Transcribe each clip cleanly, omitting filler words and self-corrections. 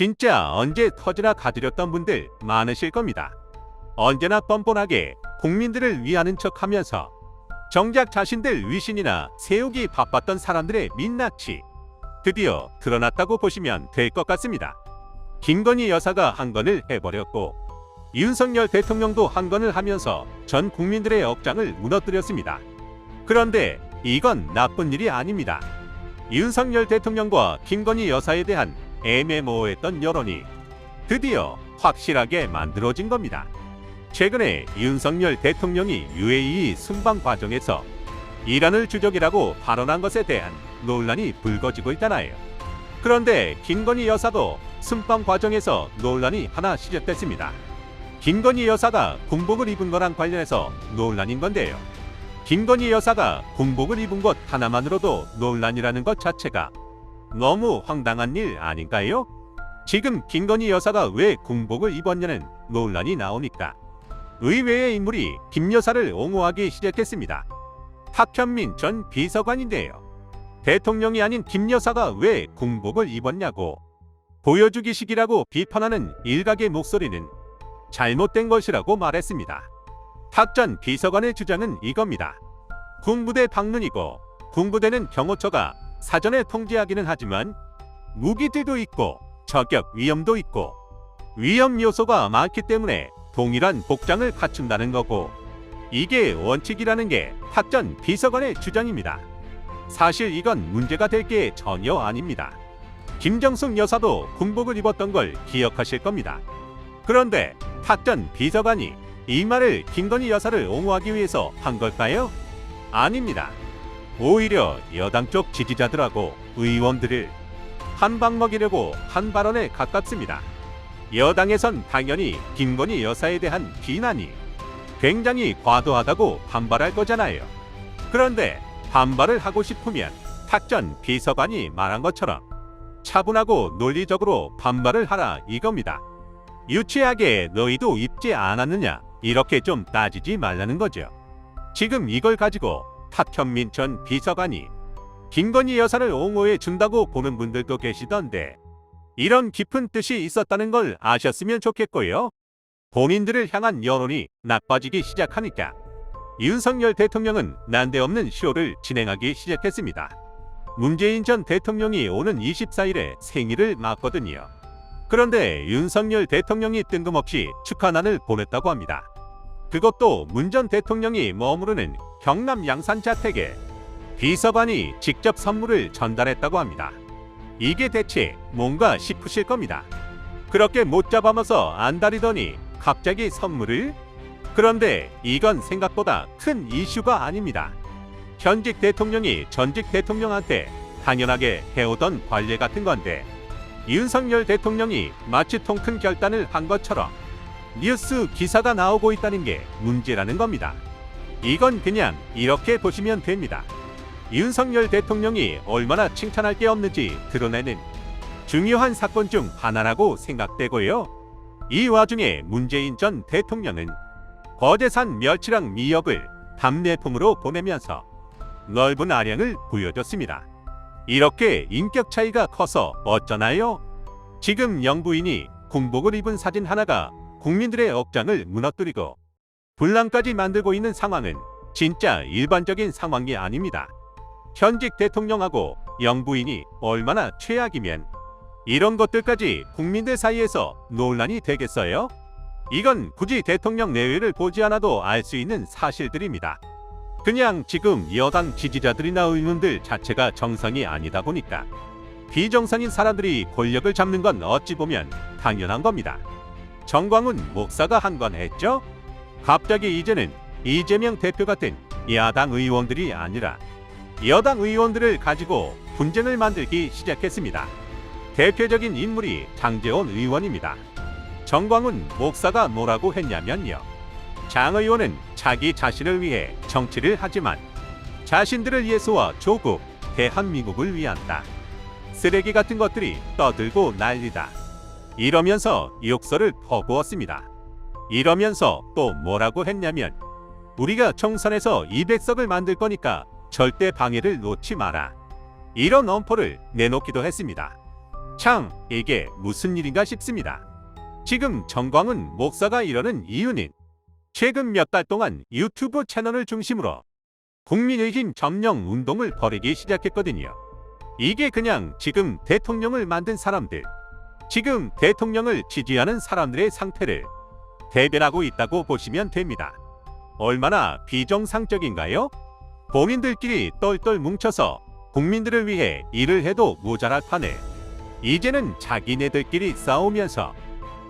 진짜 언제 터지나 가두렸던 분들 많으실 겁니다. 언제나 뻔뻔하게 국민들을 위하는 척하면서 정작 자신들 위신이나 세우기 바빴던 사람들의 민낯이 드디어 드러났다고 보시면 될 것 같습니다. 김건희 여사가 한 건을 해버렸고 윤석열 대통령도 한 건을 하면서 전 국민들의 억장을 무너뜨렸습니다. 그런데 이건 나쁜 일이 아닙니다. 윤석열 대통령과 김건희 여사에 대한 애매모호했던 여론이 드디어 확실하게 만들어진 겁니다. 최근에 윤석열 대통령이 UAE 순방 과정에서 이란을 주적이라고 발언한 것에 대한 논란이 불거지고 있잖아요. 그런데 김건희 여사도 순방 과정에서 논란이 하나 시작됐습니다. 김건희 여사가 군복을 입은 거랑 관련해서 논란인 건데요. 김건희 여사가 군복을 입은 것 하나만으로도 논란이라는 것 자체가 너무 황당한 일 아닌가요? 지금 김건희 여사가 왜 군복을 입었냐는 논란이 나오니까 의외의 인물이 김 여사를 옹호하기 시작했습니다. 탁현민 전 비서관인데요. 대통령이 아닌 김 여사가 왜 군복을 입었냐고 보여주기식이라고 비판하는 일각의 목소리는 잘못된 것이라고 말했습니다. 탁 전 비서관의 주장은 이겁니다. 군부대 방문이고 군부대는 경호처가 사전에 통제하기는 하지만 무기들도 있고 저격 위험도 있고 위험 요소가 많기 때문에 동일한 복장을 갖춘다는 거고 이게 원칙이라는 게 탁 전 비서관의 주장입니다. 사실 이건 문제가 될 게 전혀 아닙니다. 김정숙 여사도 군복을 입었던 걸 기억하실 겁니다. 그런데 탁 전 비서관이 이 말을 김건희 여사를 옹호하기 위해서 한 걸까요? 아닙니다. 오히려 여당 쪽 지지자들하고 의원들을 한방 먹이려고 한 발언에 가깝습니다. 여당에선 당연히 김건희 여사에 대한 비난이 굉장히 과도하다고 반발할 거잖아요. 그런데 반발을 하고 싶으면 탁 전 비서관이 말한 것처럼 차분하고 논리적으로 반발을 하라 이겁니다. 유치하게 너희도 입지 않았느냐 이렇게 좀 따지지 말라는 거죠. 지금 이걸 가지고 탁현민 전 비서관이 김건희 여사를 옹호해 준다고 보는 분들도 계시던데 이런 깊은 뜻이 있었다는 걸 아셨으면 좋겠고요. 본인들을 향한 여론이 나빠지기 시작하니까 윤석열 대통령은 난데없는 쇼를 진행하기 시작했습니다. 문재인 전 대통령이 오는 24일에 생일을 맞거든요. 그런데 윤석열 대통령이 뜬금없이 축하난을 보냈다고 합니다. 그것도 문 전 대통령이 머무르는 경남 양산 자택에 비서관이 직접 선물을 전달했다고 합니다. 이게 대체 뭔가 싶으실 겁니다. 그렇게 못 잡아먹어서 안달이더니 갑자기 선물을? 그런데 이건 생각보다 큰 이슈가 아닙니다. 현직 대통령이 전직 대통령한테 당연하게 해오던 관례 같은 건데 윤석열 대통령이 마치 통큰 결단을 한 것처럼 뉴스 기사가 나오고 있다는 게 문제라는 겁니다. 이건 그냥 이렇게 보시면 됩니다. 윤석열 대통령이 얼마나 칭찬할 게 없는지 드러내는 중요한 사건 중 하나라고 생각되고요. 이 와중에 문재인 전 대통령은 거제산 멸치랑 미역을 답례품으로 보내면서 넓은 아량을 보여줬습니다. 이렇게 인격 차이가 커서 어쩌나요? 지금 영부인이 군복을 입은 사진 하나가 국민들의 억장을 무너뜨리고 분란까지 만들고 있는 상황은 진짜 일반적인 상황이 아닙니다. 현직 대통령하고 영부인이 얼마나 최악이면 이런 것들까지 국민들 사이에서 논란이 되겠어요? 이건 굳이 대통령 내외를 보지 않아도 알 수 있는 사실들입니다. 그냥 지금 여당 지지자들이나 의원들 자체가 정상이 아니다 보니까 비정상인 사람들이 권력을 잡는 건 어찌 보면 당연한 겁니다. 정광훈 목사가 한 건 했죠? 갑자기 이제는 이재명 대표 같은 야당 의원들이 아니라 여당 의원들을 가지고 분쟁을 만들기 시작했습니다. 대표적인 인물이 장제원 의원입니다. 정광훈 목사가 뭐라고 했냐면요. 장 의원은 자기 자신을 위해 정치를 하지만 자신들을 위해서와 조국, 대한민국을 위한다. 쓰레기 같은 것들이 떠들고 난리다. 이러면서 욕설을 퍼부었습니다. 이러면서 또 뭐라고 했냐면 우리가 총선에서 200석을 만들 거니까 절대 방해를 놓지 마라. 이런 엄포를 내놓기도 했습니다. 참, 이게 무슨 일인가 싶습니다. 지금 정광훈 목사가 이러는 이유는 최근 몇 달 동안 유튜브 채널을 중심으로 국민의힘 점령 운동을 벌이기 시작했거든요. 이게 그냥 지금 대통령을 만든 사람들, 지금 대통령을 지지하는 사람들의 상태를 대변하고 있다고 보시면 됩니다. 얼마나 비정상적인가요? 본인들끼리 똘똘 뭉쳐서 국민들을 위해 일을 해도 모자랄 판에 이제는 자기네들끼리 싸우면서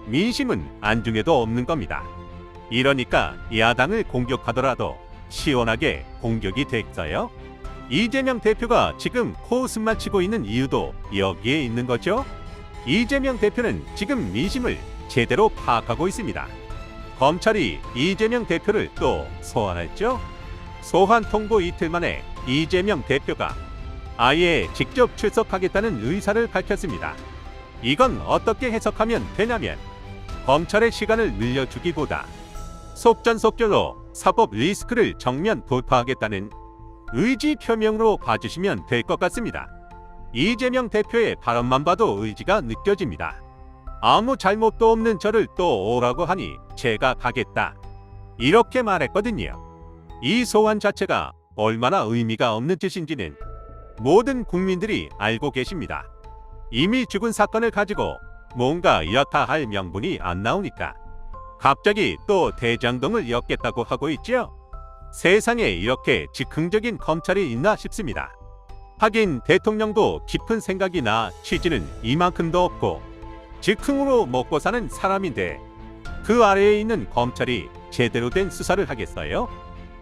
민심은 안중에도 없는 겁니다. 이러니까 야당을 공격하더라도 시원하게 공격이 됐어요. 이재명 대표가 지금 코웃음만 치고 있는 이유도 여기에 있는 거죠. 이재명 대표는 지금 민심을 제대로 파악하고 있습니다. 검찰이 이재명 대표를 또 소환했죠. 소환 통보 이틀 만에 이재명 대표가 아예 직접 출석하겠다는 의사를 밝혔습니다. 이건 어떻게 해석하면 되냐면 검찰의 시간을 늘려주기보다 속전속결로 사법 리스크를 정면 돌파하겠다는 의지 표명으로 봐주시면 될 것 같습니다. 이재명 대표의 발언만 봐도 의지가 느껴집니다. 아무 잘못도 없는 저를 또 오라고 하니 제가 가겠다, 이렇게 말했거든요. 이 소환 자체가 얼마나 의미가 없는 짓인지는 모든 국민들이 알고 계십니다. 이미 죽은 사건을 가지고 뭔가 여타할 명분이 안 나오니까 갑자기 또 대장동을 엮겠다고 하고 있죠. 세상에 이렇게 즉흥적인 검찰이 있나 싶습니다. 하긴 대통령도 깊은 생각이나 취지는 이만큼도 없고 즉흥으로 먹고 사는 사람인데 그 아래에 있는 검찰이 제대로 된 수사를 하겠어요?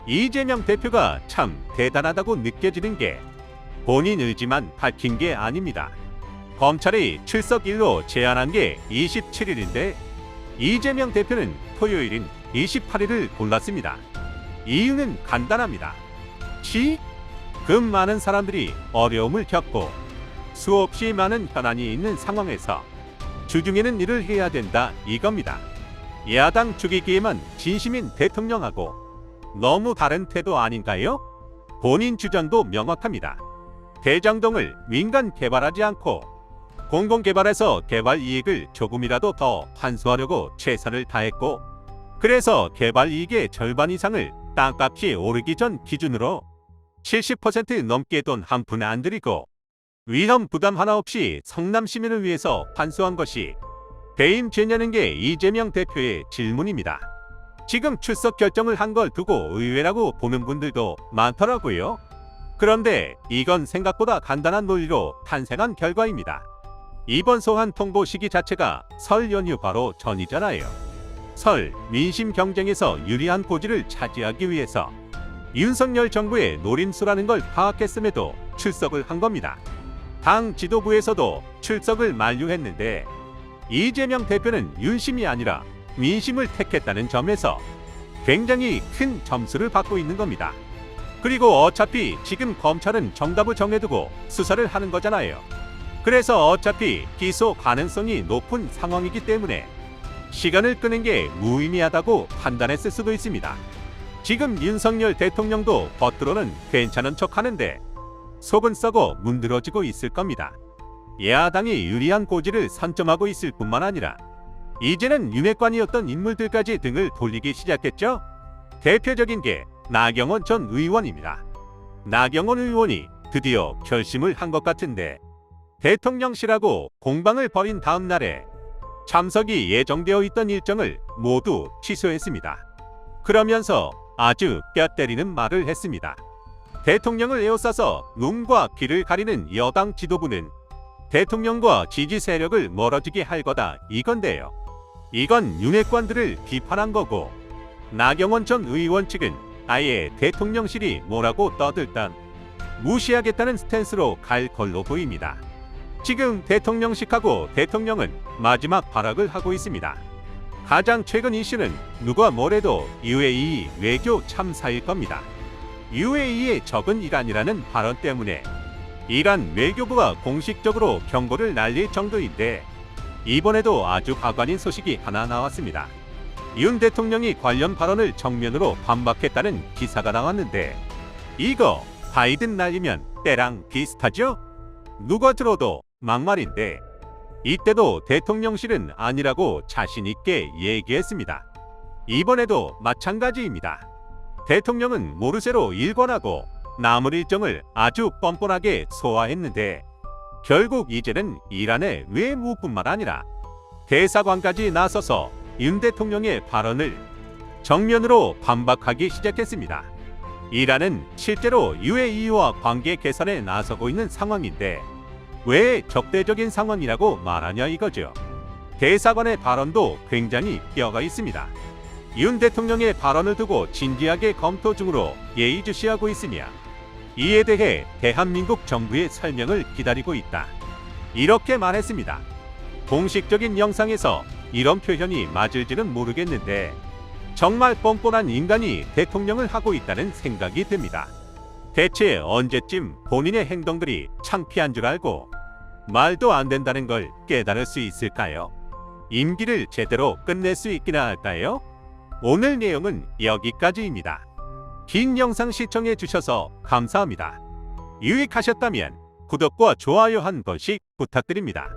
이재명 대표가 참 대단하다고 느껴지는 게 본인 의지만 밝힌 게 아닙니다. 검찰이 출석일로 제안한 게 27일인데 이재명 대표는 토요일인 28일을 골랐습니다. 이유는 간단합니다. 그 많은 사람들이 어려움을 겪고 수없이 많은 현안이 있는 상황에서 주중에는 일을 해야 된다, 이겁니다. 야당 죽이기에만 진심인 대통령하고 너무 다른 태도 아닌가요? 본인 주장도 명확합니다. 대장동을 민간 개발하지 않고 공공개발해서 개발 이익을 조금이라도 더 환수하려고 최선을 다했고, 그래서 개발 이익의 절반 이상을 땅값이 오르기 전 기준으로 70% 넘게 돈 한 푼 안 들이고 위험 부담 하나 없이 성남 시민을 위해서 환수한 것이 배임죄냐는 게 이재명 대표의 질문입니다. 지금 출석 결정을 한 걸 두고 의외라고 보는 분들도 많더라고요. 그런데 이건 생각보다 간단한 논리로 탄생한 결과입니다. 이번 소환 통보 시기 자체가 설 연휴 바로 전이잖아요. 설 민심 경쟁에서 유리한 고지를 차지하기 위해서 윤석열 정부의 노림수라는 걸 파악했음에도 출석을 한 겁니다. 당 지도부에서도 출석을 만류했는데 이재명 대표는 윤심이 아니라 민심을 택했다는 점에서 굉장히 큰 점수를 받고 있는 겁니다. 그리고 어차피 지금 검찰은 정답을 정해두고 수사를 하는 거잖아요. 그래서 어차피 기소 가능성이 높은 상황이기 때문에 시간을 끄는 게 무의미하다고 판단했을 수도 있습니다. 지금 윤석열 대통령도 겉으로는 괜찮은 척 하는데 속은 썩어 문드러지고 있을 겁니다. 야당이 유리한 고지를 선점하고 있을 뿐만 아니라 이제는 윤핵관이었던 인물들까지 등을 돌리기 시작했죠. 대표적인 게 나경원 전 의원입니다. 나경원 의원이 드디어 결심을 한 것 같은데 대통령실하고 공방을 벌인 다음 날에 참석이 예정되어 있던 일정을 모두 취소했습니다. 그러면서 아주 뼈 때리는 말을 했습니다. 대통령을 에워싸서 눈과 귀를 가리는 여당 지도부는 대통령과 지지 세력을 멀어지게 할 거다, 이건데요. 이건 윤핵관들을 비판한 거고 나경원 전 의원 측은 아예 대통령실이 뭐라고 떠들던 무시하겠다는 스탠스로 갈 걸로 보입니다. 지금 대통령실하고 대통령은 마지막 발악을 하고 있습니다. 가장 최근 이슈는 누가 뭐래도 UAE 외교 참사일 겁니다. UAE의 적은 이란이라는 발언 때문에 이란 외교부가 공식적으로 경고를 날릴 정도인데 이번에도 아주 가관인 소식이 하나 나왔습니다. 윤 대통령이 관련 발언을 정면으로 반박했다는 기사가 나왔는데 이거 바이든 날리면 때랑 비슷하죠? 누가 들어도 막말인데 이때도 대통령실은 아니라고 자신 있게 얘기했습니다. 이번에도 마찬가지입니다. 대통령은 모르쇠로 일관하고 남은 일정을 아주 뻔뻔하게 소화했는데 결국 이제는 이란의 외무뿐만 아니라 대사관까지 나서서 윤 대통령의 발언을 정면으로 반박하기 시작했습니다. 이란은 실제로 UAE와 관계 개선에 나서고 있는 상황인데 왜 적대적인 상황이라고 말하냐 이거죠. 대사관의 발언도 굉장히 뼈가 있습니다. 윤 대통령의 발언을 두고 진지하게 검토 중으로 예의주시하고 있으며 이에 대해 대한민국 정부의 설명을 기다리고 있다. 이렇게 말했습니다. 공식적인 영상에서 이런 표현이 맞을지는 모르겠는데 정말 뻔뻔한 인간이 대통령을 하고 있다는 생각이 듭니다. 대체 언제쯤 본인의 행동들이 창피한 줄 알고 말도 안 된다는 걸 깨달을 수 있을까요? 임기를 제대로 끝낼 수 있기나 할까요? 오늘 내용은 여기까지입니다. 긴 영상 시청해 주셔서 감사합니다. 유익하셨다면 구독과 좋아요 한 번씩 부탁드립니다.